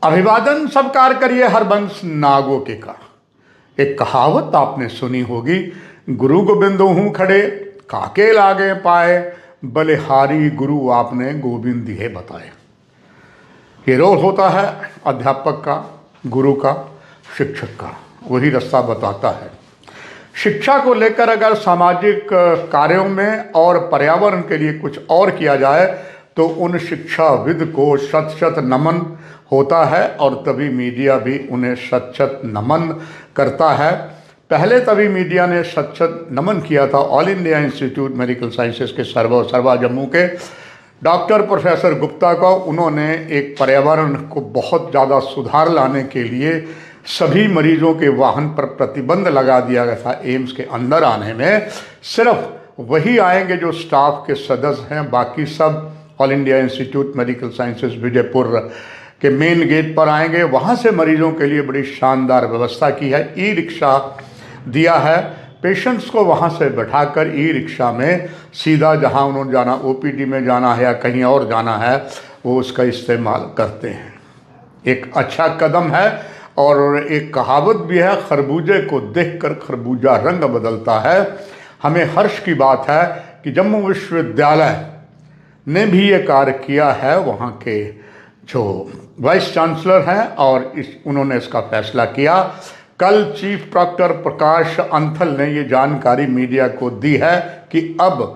अभिवादन सत्कार करिए हरबंस नागो के का। एक कहावत आपने सुनी होगी, गुरु गोबिंद हूँ खड़े काके लागे पाए, बलिहारी गुरु आपने गोविंद दिए बताए। ये रोल होता है अध्यापक का, गुरु का, शिक्षक का, वही रास्ता बताता है। शिक्षा को लेकर अगर सामाजिक कार्यों में और पर्यावरण के लिए कुछ और किया जाए तो उन शिक्षाविद को शत शत नमन होता है और तभी मीडिया भी उन्हें शत शत नमन करता है। पहले तभी मीडिया ने शत शत नमन किया था all India institute medical sciences के सर्वा जम्मू के डॉक्टर प्रोफेसर गुप्ता को। उन्होंने एक पर्यावरण को बहुत ज़्यादा सुधार लाने के लिए सभी मरीजों के वाहन पर प्रतिबंध लगा दिया गया था। एम्स के अंदर आने में सिर्फ वही आएंगे जो स्टाफ के सदस्य हैं, बाकी सब all India institute medical sciences Vijaypur के मेन गेट पर आएंगे। वहाँ से मरीजों के लिए बड़ी शानदार व्यवस्था की है। ई रिक्शा दिया है, पेशेंट्स को वहाँ से बैठाकर ई रिक्शा में सीधा जहाँ उन्होंने जाना, ओपीडी में जाना है या कहीं और जाना है, वो उसका इस्तेमाल करते हैं। एक अच्छा कदम है और एक कहावत भी है, खरबूजे को देखकर खरबूजा रंग बदलता है। हमें हर्ष की बात है कि जम्मू विश्वविद्यालय ने भी ये कार्य किया है। वहाँ के जो वाइस चांसलर हैं और उन्होंने इसका फैसला किया। कल चीफ प्रॉक्टर प्रकाश अंथल ने ये जानकारी मीडिया को दी है कि अब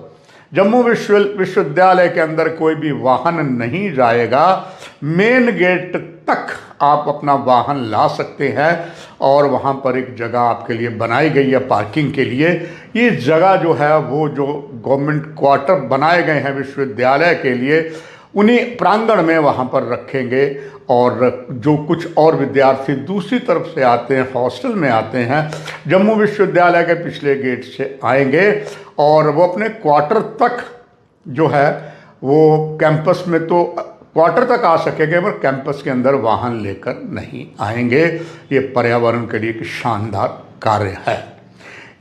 जम्मू विश्वविद्यालय के अंदर कोई भी वाहन नहीं जाएगा। मेन गेट तक आप अपना वाहन ला सकते हैं और वहाँ पर एक जगह आपके लिए बनाई गई है पार्किंग के लिए। ये जगह जो है वो जो गवर्नमेंट क्वार्टर बनाए गए हैं विश्वविद्यालय के लिए, उन्हीं प्रांगण में वहाँ पर रखेंगे। और जो कुछ और विद्यार्थी दूसरी तरफ से आते हैं, हॉस्टल में आते हैं, जम्मू विश्वविद्यालय के पिछले गेट से आएंगे और वो अपने क्वार्टर तक जो है वो कैंपस में तो क्वार्टर तक आ सकेंगे, पर कैंपस के अंदर वाहन लेकर नहीं आएंगे। ये पर्यावरण के लिए एक शानदार कार्य है।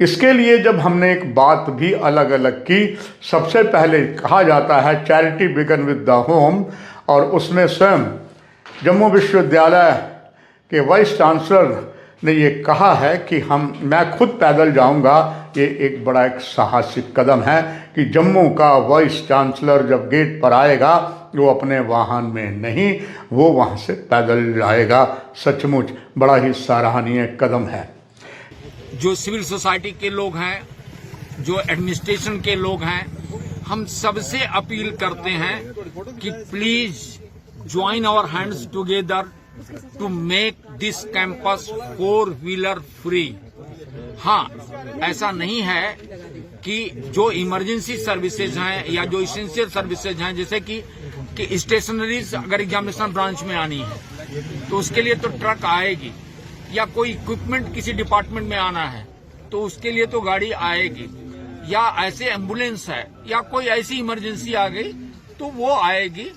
इसके लिए जब हमने एक बात भी अलग अलग की, सबसे पहले कहा जाता है charity begin with the home, और उसमें स्वयं जम्मू विश्वविद्यालय के वाइस चांसलर ने ये कहा है कि मैं खुद पैदल जाऊंगा। ये एक बड़ा एक साहसिक कदम है कि जम्मू का वाइस चांसलर जब गेट पर आएगा वो अपने वाहन में नहीं, वो वहाँ से पैदल जाएगा। सचमुच बड़ा ही सराहनीय कदम है। जो सिविल सोसाइटी के लोग हैं, जो एडमिनिस्ट्रेशन के लोग हैं, हम सबसे अपील करते हैं कि please join our hands together to make this campus 4-व्हीलर फ्री। हाँ, ऐसा नहीं है कि जो इमरजेंसी सर्विसेज हैं या जो इसेंशियल सर्विसेज हैं, जैसे कि स्टेशनरीज अगर एग्जामिनेशन ब्रांच में आनी है तो उसके लिए तो ट्रक आएगी, या कोई इक्विपमेंट किसी डिपार्टमेंट में आना है तो उसके लिए तो गाड़ी आएगी, या ऐसे एम्बुलेंस है या कोई ऐसी इमरजेंसी आ गई तो वो आएगी।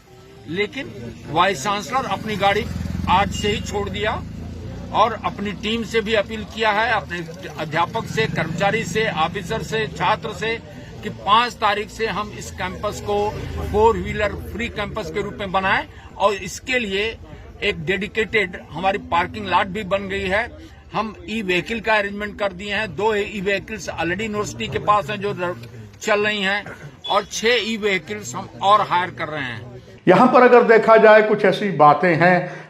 लेकिन वाइस चांसलर अपनी गाड़ी आज से ही छोड़ दिया और अपनी टीम से भी अपील किया है, अपने अध्यापक से, कर्मचारी से, ऑफिसर से, छात्र से, कि 5 तारीख से हम इस कैंपस को 4-व्हीलर फ्री कैंपस के रूप में बनाएं। और इसके लिए एक डेडिकेटेड हमारी पार्किंग लॉट भी बन गई है। हम ई व्हीकल का अरेंजमेंट कर दिए हैं। 2 ई व्हीकल्स ऑलरेडी यूनिवर्सिटी के पास हैं जो चल रही हैं, और 6 ई व्हीकल्स हम और हायर कर रहे हैं। यहाँ पर अगर देखा जाए कुछ ऐसी बातें हैं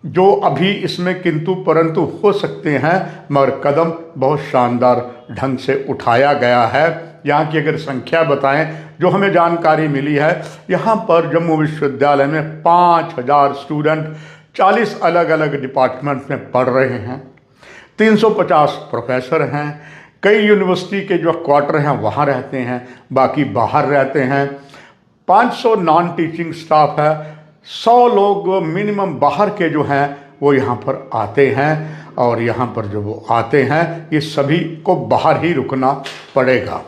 जो अभी इसमें किंतु परंतु हो सकते हैं, मगर कदम बहुत शानदार ढंग से उठाया गया है। यहाँ की अगर संख्या बताएं जो हमें जानकारी मिली है, यहाँ पर जम्मू विश्वविद्यालय में 5000 स्टूडेंट 40 अलग अलग डिपार्टमेंट में पढ़ रहे हैं। 350 प्रोफेसर हैं। कई यूनिवर्सिटी के जो क्वार्टर हैं वहाँ रहते हैं, बाकी बाहर रहते हैं। 500 नॉन टीचिंग स्टाफ है। 100 लोग मिनिमम बाहर के जो हैं वो यहाँ पर आते हैं, और यहाँ पर जो वो आते हैं ये सभी को बाहर ही रुकना पड़ेगा।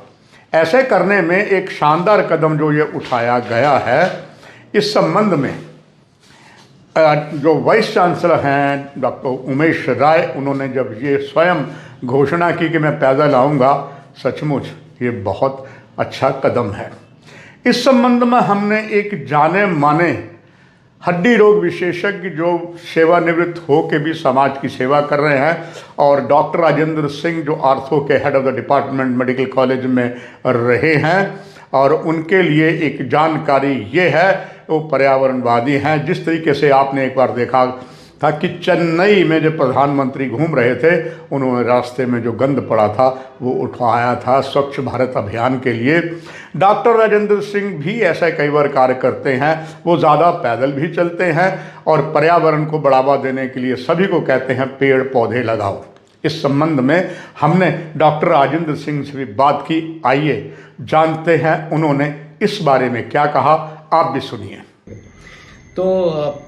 ऐसे करने में एक शानदार कदम जो ये उठाया गया है, इस संबंध में जो वाइस चांसलर हैं डॉक्टर उमेश राय, उन्होंने जब ये स्वयं घोषणा की कि मैं पैदल आऊँगा, सचमुच ये बहुत अच्छा कदम है। इस संबंध में हमने एक जाने माने हड्डी रोग विशेषज्ञ जो सेवानिवृत्त हो के भी समाज की सेवा कर रहे हैं, और डॉक्टर राजेंद्र सिंह जो आर्थो के head of the department medical college में रहे हैं, और उनके लिए एक जानकारी ये है वो पर्यावरणवादी हैं। जिस तरीके से आपने एक बार देखा था कि चेन्नई में जब प्रधानमंत्री घूम रहे थे, उन्होंने रास्ते में जो गंद पड़ा था वो उठवाया था स्वच्छ भारत अभियान के लिए। डॉक्टर राजेंद्र सिंह भी ऐसा कई बार कार्य करते हैं, वो ज़्यादा पैदल भी चलते हैं और पर्यावरण को बढ़ावा देने के लिए सभी को कहते हैं पेड़ पौधे लगाओ। इस संबंध में हमने डॉक्टर राजेंद्र सिंह से भी बात की, आइए जानते हैं उन्होंने इस बारे में क्या कहा, आप भी सुनिए। तो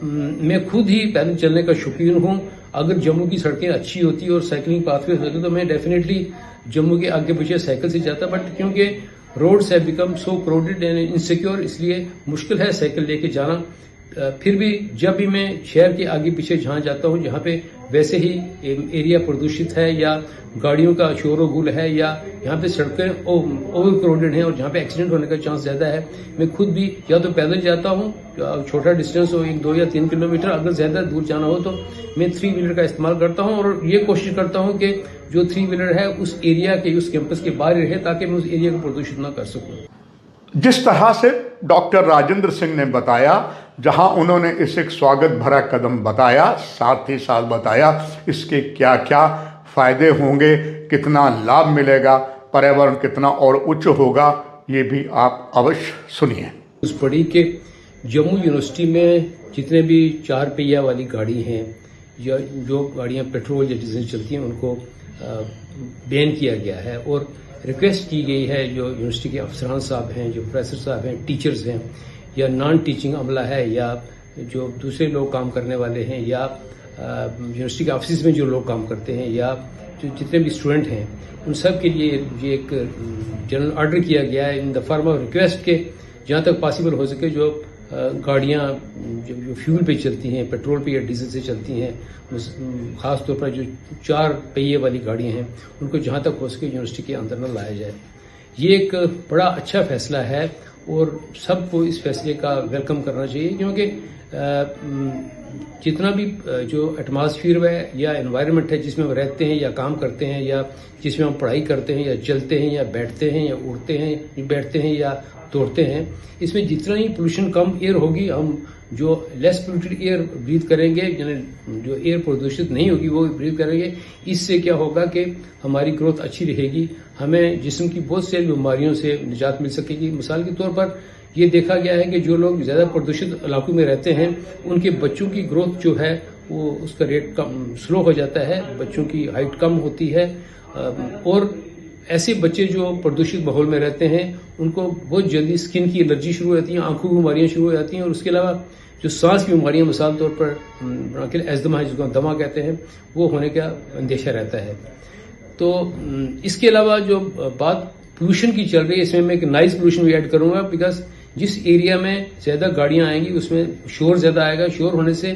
मैं खुद ही पैदल चलने का शौकीन हूँ। अगर जम्मू की सड़कें अच्छी होती और साइकिलिंग पाथवे होते तो मैं डेफिनेटली जम्मू के आगे पीछे साइकिल से जाता, बट क्योंकि roads have become so crowded and insecure, इसलिए मुश्किल है साइकिल लेके जाना। फिर भी जब भी मैं शहर के आगे पीछे जहाँ जाता हूँ जहाँ पे वैसे ही एरिया प्रदूषित है या गाड़ियों का शोर-गुल है या यहाँ पे सड़कें ओवर क्राउडेड हैं और जहाँ पे एक्सीडेंट होने का चांस ज़्यादा है, मैं खुद भी या तो पैदल जाता हूँ, छोटा डिस्टेंस हो 1, 2 या 3 किलोमीटर, अगर ज़्यादा दूर जाना हो तो मैं 3 व्हीलर का इस्तेमाल करता हूँ और ये कोशिश करता हूँ कि जो 3 व्हीलर है उस एरिया के, उस कैंपस के बाहर रहे ताकि मैं उस एरिया को प्रदूषित न कर सकूँ। जिस तरह से डॉक्टर राजेंद्र सिंह ने बताया, जहां उन्होंने इसे एक स्वागत भरा कदम बताया, साथ ही साथ बताया इसके क्या क्या फायदे होंगे, कितना लाभ मिलेगा, पर्यावरण कितना और उच्च होगा, ये भी आप अवश्य सुनिए। उस पढ़ी कि जम्मू यूनिवर्सिटी में जितने भी 4 पहिया वाली गाड़ी हैं या जो गाड़ियां पेट्रोल या डीजल चलती हैं उनको बैन किया गया है और रिक्वेस्ट की गई है जो यूनिवर्सिटी के अफसरान साहब हैं, जो प्रोफेसर साहब हैं, टीचर्स हैं या नॉन टीचिंग अमला है या जो दूसरे लोग काम करने वाले हैं या यूनिवर्सिटी के ऑफिस में जो लोग काम करते हैं या जो जितने भी स्टूडेंट हैं, उन सब के लिए ये एक जनरल ऑर्डर किया गया है in the form of request के जहाँ तक पॉसिबल हो सके जो गाड़ियाँ जो फ्यूल पे चलती हैं, पेट्रोल पे या डीजल से चलती हैं, ख़ास तौर पर जो 4 पहिए वाली गाड़ियाँ हैं उनको जहाँ तक हो सके यूनिवर्सिटी के अंदर न लाया जाए। ये एक बड़ा अच्छा फैसला है और सबको इस फैसले का वेलकम करना चाहिए क्योंकि जितना भी जो एटमॉस्फेयर है या एनवायरनमेंट है जिसमें हम रहते हैं या काम करते हैं या जिसमें हम पढ़ाई करते हैं या चलते हैं या बैठते हैं या उड़ते हैं, बैठते हैं या दौड़ते हैं, इसमें जितना ही पोल्यूशन कम एयर होगी, हम जो लेस पोल्यूटेड एयर ब्रीथ करेंगे, यानी जो एयर प्रदूषित नहीं होगी वो ब्रीथ करेंगे, इससे क्या होगा कि हमारी ग्रोथ अच्छी रहेगी, हमें जिस्म की बहुत सारी बीमारियों से निजात मिल सकेगी। मिसाल के तौर पर ये देखा गया है कि जो लोग ज़्यादा प्रदूषित इलाकों में रहते हैं उनके बच्चों की ग्रोथ जो है वो उसका रेट कम स्लो हो जाता है, बच्चों की हाइट कम होती है और ऐसे बच्चे जो प्रदूषित माहौल में रहते हैं उनको बहुत जल्दी स्किन की एलर्जी शुरू हो जाती है, आंखों की बीमारियां शुरू हो जाती हैं और उसके अलावा जो सांस की बीमारियां मिसाल तौर पर एस्थमा है जिसको हम दमा कहते हैं वो होने का अंदेशा रहता है। तो इसके अलावा जो बात पोल्यूशन की चल रही है इसमें मैं एक नॉइज पोल्यूशन भी ऐड करूंगा बिकॉज जिस एरिया में ज़्यादा गाड़ियां आएंगी उसमें शोर ज़्यादा आएगा, शोर होने से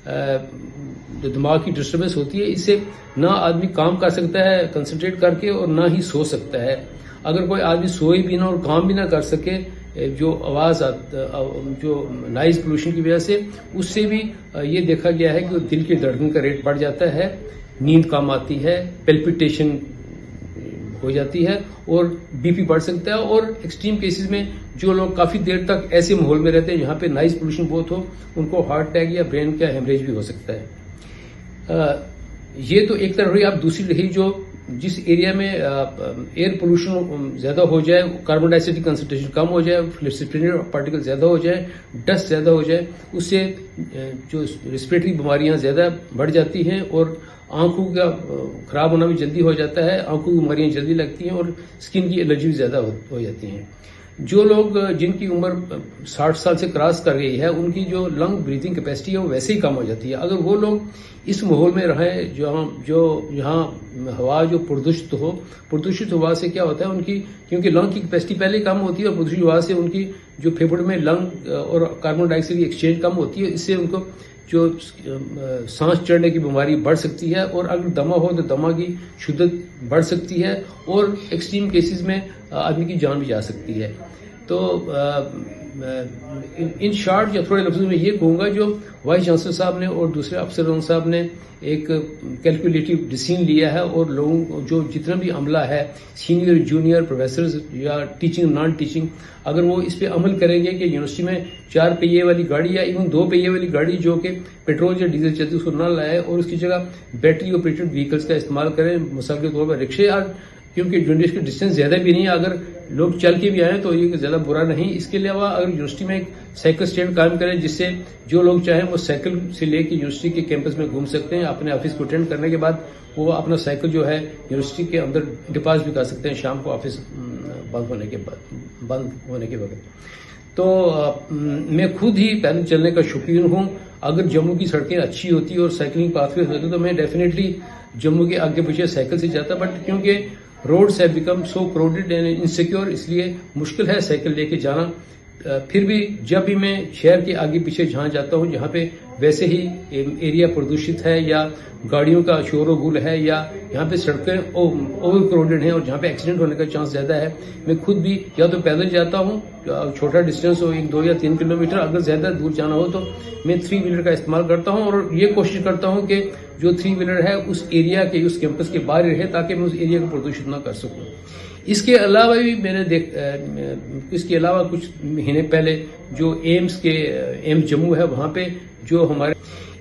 जो दिमाग की डिस्टर्बेंस होती है इससे ना आदमी काम कर सकता है कंसंट्रेट करके और ना ही सो सकता है। अगर कोई आदमी सोए भी ना और काम भी ना कर सके, जो आवाज़ जो नॉइज पोल्यूशन की वजह से उससे भी ये देखा गया है कि दिल की धड़कन का रेट बढ़ जाता है, नींद कम आती है, पेल्पिटेशन हो जाती है और बीपी बढ़ सकता है और एक्सट्रीम केसेस में जो लोग काफी देर तक ऐसे माहौल में रहते हैं जहां पे नॉइज पोल्यूशन बहुत हो उनको हार्ट अटैक या ब्रेन का हेमरेज भी हो सकता है। ये तो एक तरफ रही। आप दूसरी रही जो जिस एरिया में एयर पोल्यूशन ज्यादा हो जाए, कार्बन डाइऑक्साइड की कंसंट्रेशन कम हो जाए, रेस्पिरेटरी पार्टिकल ज्यादा हो जाए, डस्ट ज्यादा हो जाए, उससे जो रेस्पिरेटरी बीमारियां ज्यादा बढ़ जाती हैं और आंखों का खराब होना भी जल्दी हो जाता है, आंखों की बीमारियां जल्दी लगती हैं और स्किन की एलर्जी भी ज्यादा हो जाती हैं। जो लोग जिनकी उम्र 60 साल से क्रॉस कर गई है उनकी जो लंग ब्रीथिंग कैपेसिटी है वो वैसे ही कम हो जाती है। अगर वो लोग इस माहौल में रहें जहाँ हवा जो प्रदूषित हवा से क्या होता है उनकी, क्योंकि लंग की कैपेसिटी पहले कम होती है और प्रदूषित हवा से उनकी जो फेफड़े में लंग और कार्बन डाइऑक्साइड की एक्सचेंज कम होती है, इससे उनको जो सांस चढ़ने की बीमारी बढ़ सकती है और अगर दमा हो तो दमा की शिद्दत बढ़ सकती है और एक्सट्रीम केसेस में आदमी की जान भी जा सकती है। तो इन शॉर्ट या थोड़े लफ्जों में ये कहूँगा, जो वाइस चांसलर साहब ने और दूसरे अफसरों साहब ने एक कैलकुलेटिव डिसीजन लिया है, और लोगों को जो जितना भी अमला है, सीनियर जूनियर प्रोफेसर्स या टीचिंग नॉन टीचिंग, अगर वो इस पे अमल करेंगे कि यूनिवर्सिटी में 4 पहिए वाली गाड़ी या इवन 2 पहिए वाली गाड़ी जो कि पेट्रोल या डीजल चलती है उसको ना लाए और उसकी जगह बैटरी ऑपरेटेड व्हीकल्स का इस्तेमाल करें, मिसाल के तौर पर रिक्शे, क्योंकि यूनिवर्सिटी की डिस्टेंस ज्यादा भी नहीं है, अगर लोग चल के भी आए तो ये ज्यादा बुरा नहीं। इसके अलावा अगर यूनिवर्सिटी में एक साइकिल स्टैंड कायम करें जिससे जो लोग चाहें वो साइकिल से लेके यूनिवर्सिटी के कैंपस में घूम सकते हैं, अपने ऑफिस को अटेंड करने के बाद वो अपना साइकिल जो है यूनिवर्सिटी के अंदर डिपॉजिट भी कर सकते हैं शाम को ऑफिस बंद होने के वक्त। तो मैं खुद ही पैदल चलने का शौकीन हूँ। अगर जम्मू की सड़कें अच्छी होती और साइकिलिंग पाथवे होते तो मैं डेफिनेटली जम्मू के आगे पीछे साइकिल से जाता, बट क्योंकि roads have become so crowded and insecure, इसलिए मुश्किल है साइकिल लेके जाना। फिर भी जब भी मैं शहर के आगे पीछे जहां जाता हूं जहां पे वैसे ही एरिया प्रदूषित है या गाड़ियों का शोर गुल है या यहाँ पे सड़कें ओवर क्राउडेड हैं और जहाँ पे एक्सीडेंट होने का चांस ज्यादा है, मैं खुद भी या तो पैदल जाता हूँ, छोटा डिस्टेंस हो 1, 2 या 3 किलोमीटर, अगर ज्यादा दूर जाना हो तो मैं 3 व्हीलर का इस्तेमाल करता हूँ और ये कोशिश करता हूँ कि जो 3 व्हीलर है उस एरिया के, उस कैंपस के बाहर रहे ताकि मैं उस एरिया को प्रदूषित न कर सकूँ। इसके अलावा भी इसके अलावा कुछ महीने पहले जो एम्स जम्मू है वहां पे जो हमारे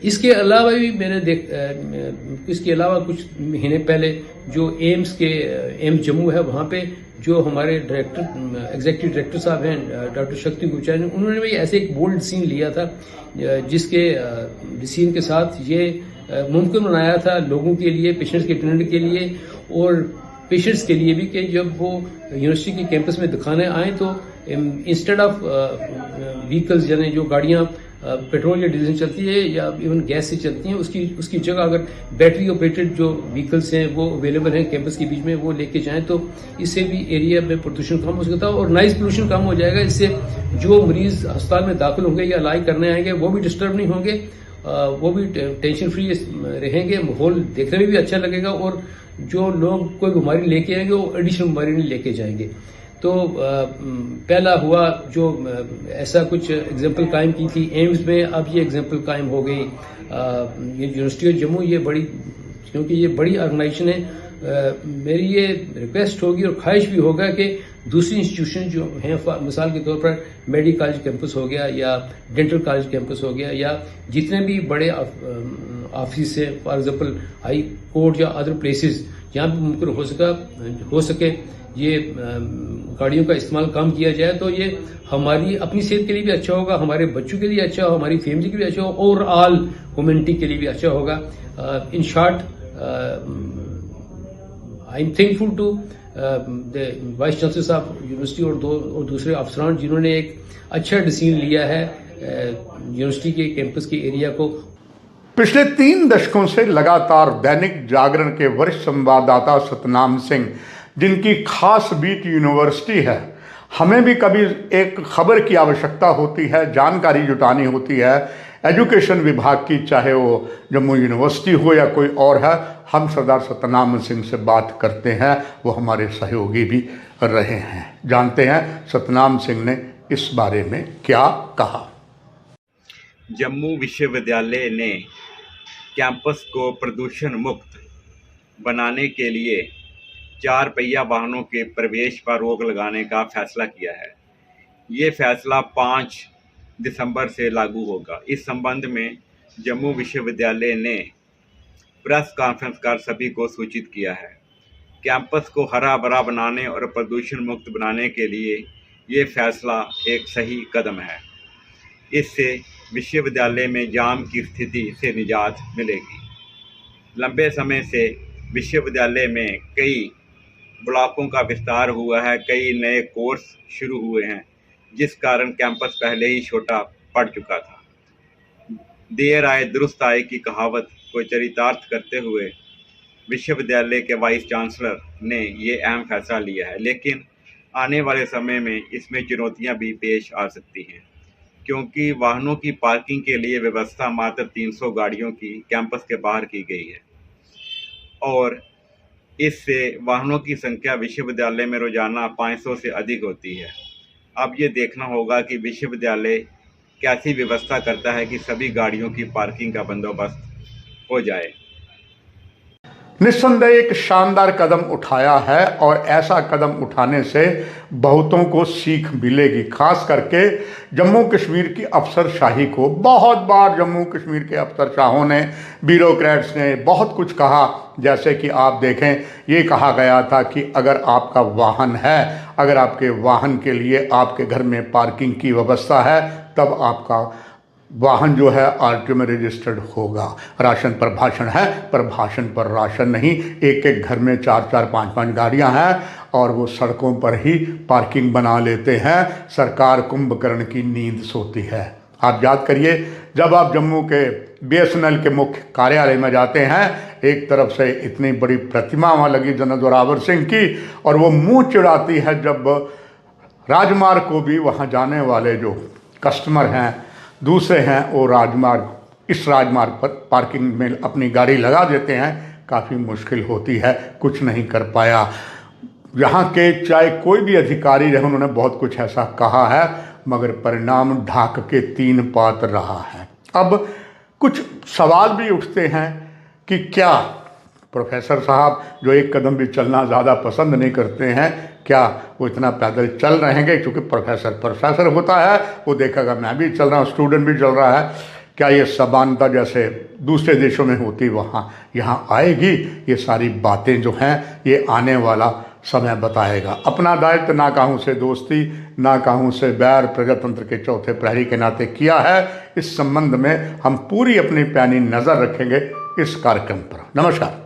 इसके अलावा कुछ महीने पहले जो एम्स जम्मू है वहां पे जो हमारे एग्जीक्यूटिव डायरेक्टर साहब हैं डॉक्टर शक्ति गुरचारी, उन्होंने भी ऐसे एक बोल्ड डिसीजन लिया था जिसके डिसीजन के साथ ये मुमकिन बनाया था लोगों के लिए, पेशेंट्स के ट्रीटमेंट के लिए और पेशेंट्स के लिए भी कि जब वो यूनिवर्सिटी के कैंपस में दिखाने आए तो इंस्टेड ऑफ व्हीकल्स यानी जो गाड़ियां पेट्रोल या डीजल चलती है या इवन गैस से चलती हैं उसकी जगह अगर बैटरी ऑपरेटेड जो व्हीकल्स हैं वो अवेलेबल हैं कैंपस के बीच में, वो लेके जाएं तो इससे भी एरिया में प्रदूषण कम हो सकता है और नॉइज पोल्यूशन कम हो जाएगा। इससे जो मरीज अस्पताल में दाखिल होंगे या इलाज करने आएंगे वो भी डिस्टर्ब नहीं होंगे, वो भी टेंशन फ्री रहेंगे, माहौल देखने में भी अच्छा लगेगा और जो लोग कोई बीमारी लेके आएंगे वो एडिशनल बीमारी नहीं लेके जाएंगे। तो पहला हुआ जो ऐसा कुछ एग्जाम्पल कायम की थी एम्स में, अब ये एग्जाम्पल कायम हो गई ये यूनिवर्सिटी ऑफ जम्मू, ये बड़ी क्योंकि ये बड़ी ऑर्गेनाइजेशन है, मेरी ये रिक्वेस्ट होगी और ख्वाहिश भी होगा कि दूसरी इंस्टीट्यूशन जो हैं, मिसाल के तौर पर मेडिकल कॉलेज कैंपस हो गया या डेंटल कॉलेज कैंपस हो गया या जितने भी बड़े ऑफिस हैं, फॉर एग्जाम्पल हाई कोर्ट या अदर प्लेसेस जहाँ भी मुमकिन हो सके ये गाड़ियों का इस्तेमाल कम किया जाए तो ये हमारी अपनी सेहत के लिए भी अच्छा होगा, हमारे बच्चों के लिए अच्छा होगा, हमारी फैमिली के लिए अच्छा होगा, ओवरऑल ह्यूमैनिटी के लिए भी अच्छा होगा। In short I am thankful to the vice chancellor साहब यूनिवर्सिटी और दूसरे अफसरान जिन्होंने एक अच्छा डिसीजन लिया है यूनिवर्सिटी के कैंपस के एरिया को। पिछले 3 दशकों से लगातार दैनिक जागरण के वरिष्ठ संवाददाता सतनाम सिंह, जिनकी खास बीट यूनिवर्सिटी है, हमें भी कभी एक खबर की आवश्यकता होती है, जानकारी जुटानी होती है एजुकेशन विभाग की, चाहे वो जम्मू यूनिवर्सिटी हो या कोई और है, हम सरदार सतनाम सिंह से बात करते हैं। वो हमारे सहयोगी भी रहे हैं। जानते हैं सतनाम सिंह ने इस बारे में क्या कहा। जम्मू विश्वविद्यालय ने कैंपस को प्रदूषण मुक्त बनाने के लिए 4 पहिया वाहनों के प्रवेश पर रोक लगाने का फैसला किया है। ये फैसला 5 दिसंबर से लागू होगा। इस संबंध में जम्मू विश्वविद्यालय ने प्रेस कॉन्फ्रेंस कर सभी को सूचित किया है। कैंपस को हरा भरा बनाने और प्रदूषण मुक्त बनाने के लिए ये फैसला एक सही कदम है। इससे विश्वविद्यालय में जाम की स्थिति से निजात मिलेगी। लंबे समय से विश्वविद्यालय में कई ब्लॉकों का विस्तार हुआ है, कई नए कोर्स शुरू हुए हैं, जिस कारण कैंपस पहले ही छोटा पड़ चुका था। देर आए दुरुस्त आए की कहावत को चरितार्थ करते हुए विश्वविद्यालय के वाइस चांसलर ने ये अहम फैसला लिया है, लेकिन आने वाले समय में इसमें चुनौतियां भी पेश आ सकती हैं, क्योंकि वाहनों की पार्किंग के लिए व्यवस्था मात्र 300 गाड़ियों की कैंपस के बाहर की गई है और इससे वाहनों की संख्या विश्वविद्यालय में रोजाना 500 से अधिक होती है। अब ये देखना होगा कि विश्वविद्यालय कैसी व्यवस्था करता है कि सभी गाड़ियों की पार्किंग का बंदोबस्त हो जाए। निस्संदेह एक शानदार कदम उठाया है और ऐसा कदम उठाने से बहुतों को सीख मिलेगी, खास करके जम्मू कश्मीर की अफसरशाही को। बहुत बार जम्मू कश्मीर के अफसरशाहों ने, ब्यूरोक्रेट्स ने बहुत कुछ कहा, जैसे कि आप देखें ये कहा गया था कि अगर आपका वाहन है, अगर आपके वाहन के लिए आपके घर में पार्किंग की व्यवस्था है, तब आपका वाहन जो है आरटीओ में रजिस्टर्ड होगा। राशन पर भाषण है, पर भाषण पर राशन नहीं। एक एक घर में 4-4, 5-5 गाड़ियां हैं और वो सड़कों पर ही पार्किंग बना लेते हैं। सरकार कुंभकर्ण की नींद सोती है। आप याद करिए, जब आप जम्मू के BSNL के मुख्य कार्यालय में जाते हैं, एक तरफ से इतनी बड़ी प्रतिमा वहाँ लगी जनरल जोरावर सिंह की, और वो मुंह चिढ़ाती है जब राजमार्ग को भी वहाँ जाने वाले जो कस्टमर हैं, दूसरे हैं, वो इस राजमार्ग पर पार्किंग में अपनी गाड़ी लगा देते हैं। काफ़ी मुश्किल होती है, कुछ नहीं कर पाया। यहाँ के चाहे कोई भी अधिकारी रहे, उन्होंने बहुत कुछ ऐसा कहा है, मगर परिणाम ढाक के 3 पात रहा है। अब कुछ सवाल भी उठते हैं कि क्या प्रोफेसर साहब जो एक कदम भी चलना ज़्यादा पसंद नहीं करते हैं, क्या वो इतना पैदल चल रहेंगे? क्योंकि प्रोफेसर होता है, वो देखेगा मैं भी चल रहा हूँ, स्टूडेंट भी चल रहा है, क्या ये समानता जैसे दूसरे देशों में होती वहाँ यहाँ आएगी? ये सारी बातें जो हैं ये आने वाला समय बताएगा। अपना दायित्व ना कहूँ से दोस्ती, ना कहूँ से बैर, प्रजातंत्र के चौथे प्रहरी के नाते किया है। इस संबंध में हम पूरी अपनी पैनी नज़र रखेंगे इस कार्यक्रम पर। नमस्कार।